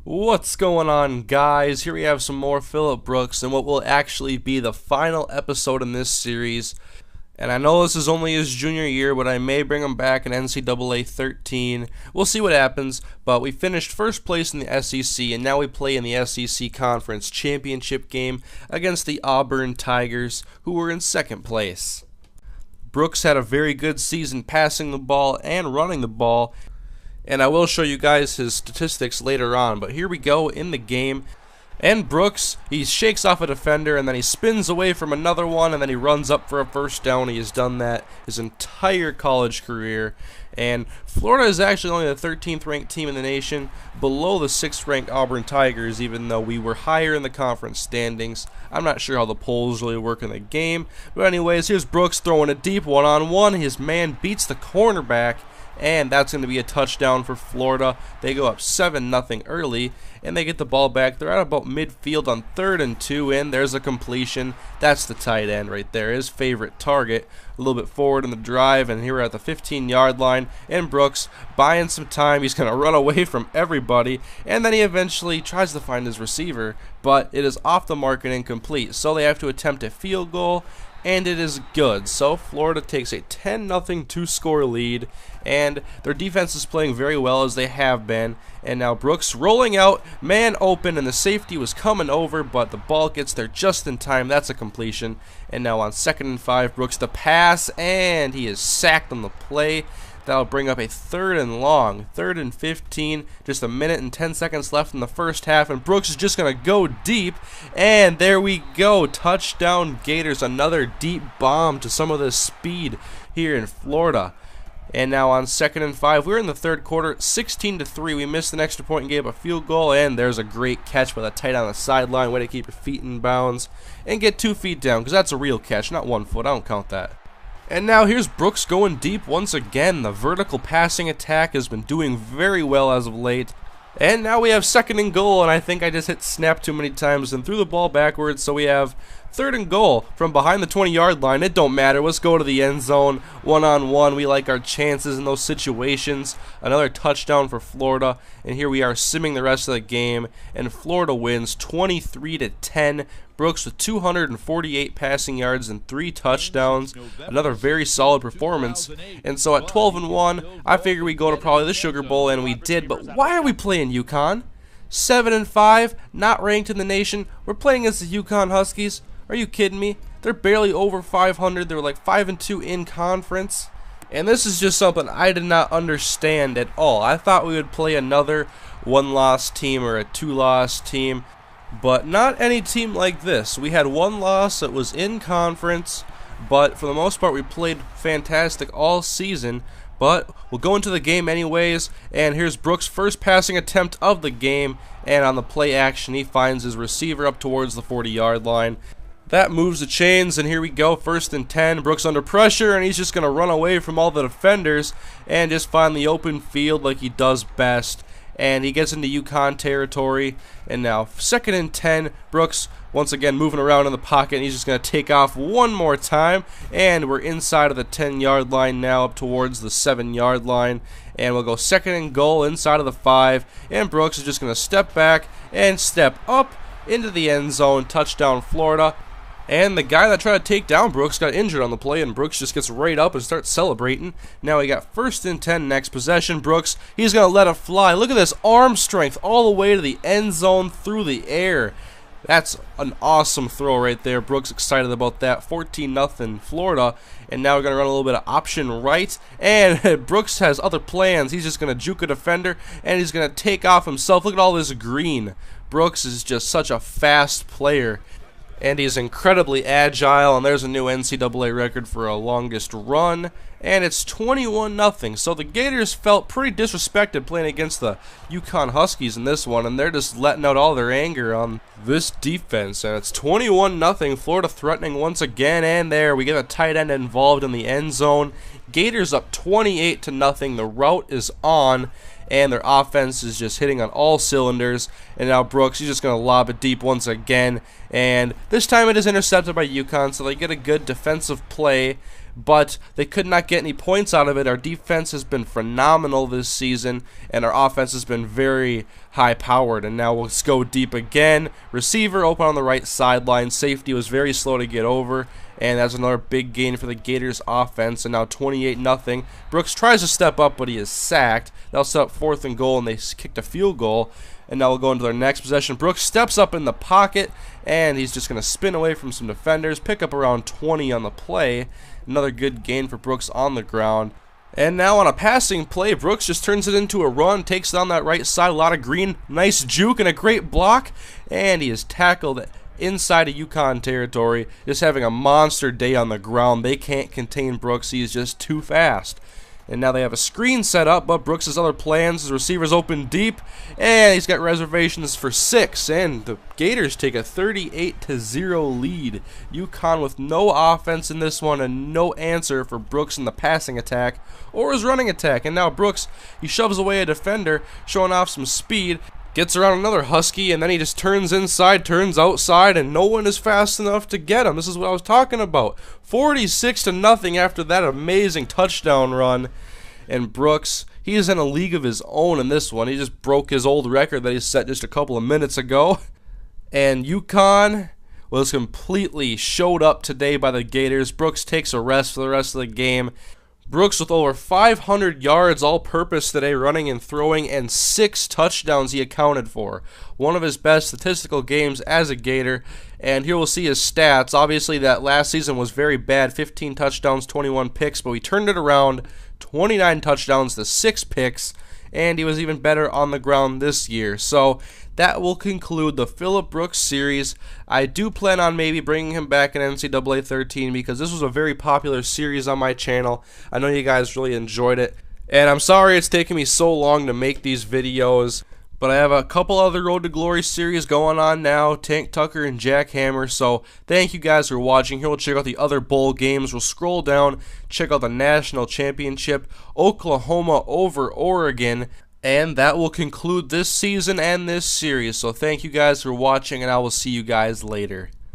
What's going on, guys? Here we have some more Phillip Brooks and what will actually be the final episode in this series. And I know this is only his junior year, but I may bring him back in NCAA 13. We'll see what happens, but we finished first place in the SEC, and now we play in the SEC Conference Championship game against the Auburn Tigers, who were in second place. Brooks had a very good season passing the ball and running the ball, and I will show you guys his statistics later on, but here we go in the game. And Brooks, he shakes off a defender, and then he spins away from another one, and then he runs up for a first down. He has done that his entire college career. And Florida is actually only the 13th ranked team in the nation, below the 6th ranked Auburn Tigers, even though we were higher in the conference standings. I'm not sure how the polls really work in the game. But anyways, here's Brooks throwing a deep one-on-one. His man beats the cornerback, and that's going to be a touchdown for Florida. They go up 7-0 early, and they get the ball back. They're at about midfield on 3rd and 2, and there's a completion. That's the tight end right there, his favorite target. A little bit forward in the drive, and here we're at the 15-yard line, and Brooks buying some time. He's going to run away from everybody, and then he eventually tries to find his receiver, but it is off the mark and incomplete, so they have to attempt a field goal, and it is good. So Florida takes a 10-0 two-score lead, and their defense is playing very well as they have been. And now Brooks rolling out, man open, and the safety was coming over, but the ball gets there just in time. That's a completion. And now on 2nd and 5, Brooks the pass, and he is sacked on the play. That'll bring up a 3rd and long, 3rd and 15, just a minute and 10 seconds left in the first half, and Brooks is just going to go deep, and there we go, touchdown Gators, another deep bomb to some of the speed here in Florida. And now on 2nd and 5, we're in the third quarter, 16-3, we missed an extra point and gave up a field goal, and there's a great catch by the tight end on the sideline, way to keep your feet in bounds, and get 2 feet down, because that's a real catch, not 1 foot, I don't count that. And now here's Brooks going deep once again. The vertical passing attack has been doing very well as of late. And now we have 2nd and goal, and I think I just hit snap too many times and threw the ball backwards, so we have 3rd and goal from behind the 20-yard line. It don't matter. Let's go to the end zone. One-on-one. We like our chances in those situations. Another touchdown for Florida, and here we are simming the rest of the game, and Florida wins 23-10. Brooks with 248 passing yards and 3 touchdowns. Another very solid performance. And so at 12-1, I figure we go to probably the Sugar Bowl, and we did. But why are we playing UConn? 7-5, not ranked in the nation. We're playing against the UConn Huskies. Are you kidding me? They're barely over 500. They're like 5-2 in conference. And this is just something I did not understand at all. I thought we would play another 1-loss team or a 2-loss team, but not any team like this. We had 1 loss that was in conference, but for the most part we played fantastic all season. But we'll go into the game anyways, and here's Brooks' first passing attempt of the game, and on the play action he finds his receiver up towards the 40-yard line. That moves the chains, and here we go, 1st and 10. Brooks under pressure, and he's just going to run away from all the defenders and just find the open field like he does best. And he gets into UConn territory, and now 2nd and 10. Brooks once again moving around in the pocket, and he's just going to take off one more time, and we're inside of the 10-yard line now up towards the 7-yard line, and we'll go 2nd and goal inside of the 5, and Brooks is just going to step back and step up into the end zone. Touchdown Florida. And the guy that tried to take down Brooks got injured on the play, and Brooks just gets right up and starts celebrating. Now we got 1st and 10 next possession. Brooks, he's going to let it fly. Look at this arm strength all the way to the end zone through the air. That's an awesome throw right there. Brooks excited about that. 14-0 Florida. And now we're going to run a little bit of option right. And Brooks has other plans. He's just going to juke a defender, and he's going to take off himself. Look at all this green. Brooks is just such a fast player, and he's incredibly agile, and there's a new NCAA record for a longest run, and it's 21-0. So the Gators felt pretty disrespected playing against the UConn Huskies in this one, and they're just letting out all their anger on this defense, and it's 21-0. Florida threatening once again, and there we get a tight end involved in the end zone. Gators up 28-0. The route is on, and their offense is just hitting on all cylinders. And now Brooks, he's just going to lob it deep once again, and this time it is intercepted by UConn, so they get a good defensive play. but they could not get any points out of it. Our defense has been phenomenal this season, and our offense has been very high-powered. And now let's go deep again. Receiver open on the right sideline. Safety was very slow to get over, and that's another big gain for the Gators offense. And now 28-0. Brooks tries to step up, but he is sacked. They'll set up 4th and goal, and they kicked a field goal. And now we'll go into their next possession. Brooks steps up in the pocket, and he's just going to spin away from some defenders, pick up around 20 on the play. Another good gain for Brooks on the ground. And now on a passing play, Brooks just turns it into a run, takes down that right side, a lot of green, nice juke and a great block, and he is tackled inside of UConn territory, just having a monster day on the ground. They can't contain Brooks. He is just too fast. And now they have a screen set up, but Brooks has other plans. His receiver's open deep, and he's got reservations for 6. And the Gators take a 38-0 lead. UConn with no offense in this one and no answer for Brooks in the passing attack or his running attack. And now Brooks, he shoves away a defender, showing off some speed. Gets around another Husky, and then he just turns inside, turns outside, and no one is fast enough to get him. This is what I was talking about. 46-0 after that amazing touchdown run. And Brooks, he is in a league of his own in this one. He just broke his old record that he set just a couple of minutes ago. And UConn was completely showed up today by the Gators. Brooks takes a rest for the rest of the game. Brooks with over 500 yards all-purpose today, running and throwing, and 6 touchdowns he accounted for. One of his best statistical games as a Gator, and here we'll see his stats. Obviously, that last season was very bad, 15 touchdowns, 21 picks, but we turned it around, 29 touchdowns to 6 picks, and he was even better on the ground this year. So that will conclude the Phillip Brooks series. I do plan on maybe bringing him back in NCAA 13 because this was a very popular series on my channel. I know you guys really enjoyed it, and I'm sorry it's taken me so long to make these videos, but I have a couple other Road to Glory series going on now, Tank Tucker and Jack Hammer. So thank you guys for watching. Here we'll check out the other bowl games. We'll scroll down, check out the National Championship, Oklahoma over Oregon. And that will conclude this season and this series. So thank you guys for watching, and I will see you guys later.